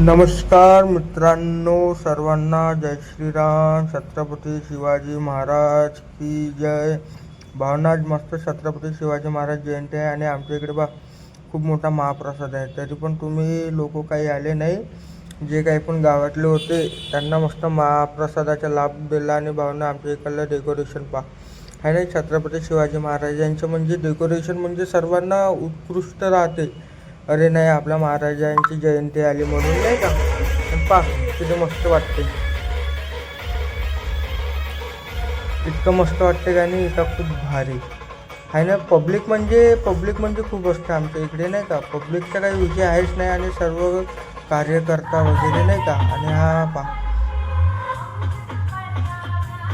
नमस्कार मित्रांनो, सर्वांना जय श्रीराम. छत्रपती शिवाजी महाराज की जय. भावना आज मस्त छत्रपती शिवाजी महाराज जयंती आहे आणि आमच्या इकडे खूप मोठा महाप्रसाद आहे. तरी पण तुम्ही लोक काही आले नाही. जे काही पण गावातले होते त्यांना मस्त महाप्रसादाचा लाभ दिला आणि भावना आमच्या इकडलं डेकोरेशन आहे नाही. छत्रपती शिवाजी महाराजांचं म्हणजे डेकोरेशन म्हणजे सर्वांना उत्कृष्ट राहते. अरे नाही, आपल्या महाराजांची जयंती आली म्हणून नाही का. किती मस्त वाटते, इतकं मस्त वाटते का नाही. इथं खूप भारी आहे ना. पब्लिक म्हणजे खूप असतं आमच्या इकडे नाही का. पब्लिकचा काही विषय आहेच नाही आणि सर्व कार्यकर्ता वगैरे नाही का. आणि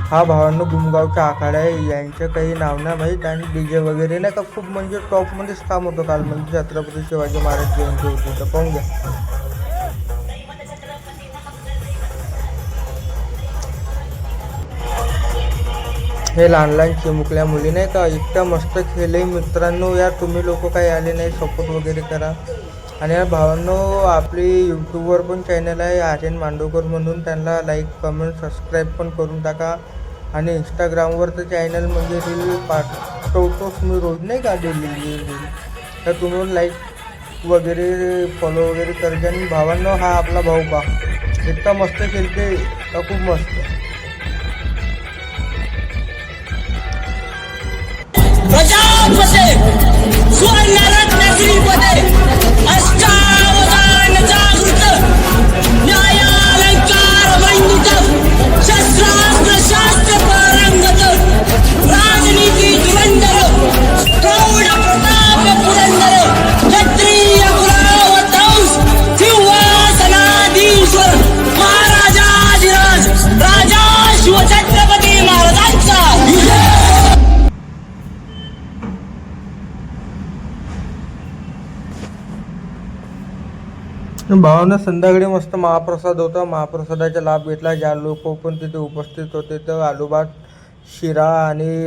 हा भावांनो गुमगावचा आखाडा आहे. यांचं काही नाव नाही माहीत. आणि डीजे वगैरे नाही का खूप म्हणजे टॉपमध्येच काम होतं काल. म्हणजे छत्रपती शिवाजी महाराज जयंती होती तर पाहून घ्या. हे लहान लहान चिमुकल्या मुली नाही का, इतक्या मस्त खेळले मित्रांनो. यार तुम्ही लोक काही आले नाही, सपोर्ट वगैरे करा. आणि यार भावांनो, आपली यूट्यूबवर पण चॅनल आहे आर्यन मांडवकर म्हणून, त्यांना लाईक कमेंट सबस्क्राईब पण करून टाका. आणि इंस्टाग्रामवर तर चॅनल म्हणजे रील पाठवतोच मी रोज नाही का, डेली. तर तुम्ही लाईक वगैरे फॉलो वगैरे करजा. आणि भावांनो, हा आपला भाऊ इतका मस्त खेळते का, खूप मस्त. भावानं संध्याकाळी मस्त महाप्रसाद होता. महाप्रसादाचा लाभ घेतला. ज्या लोक पण तिथे उपस्थित होते तर आलूभात, शिरा आणि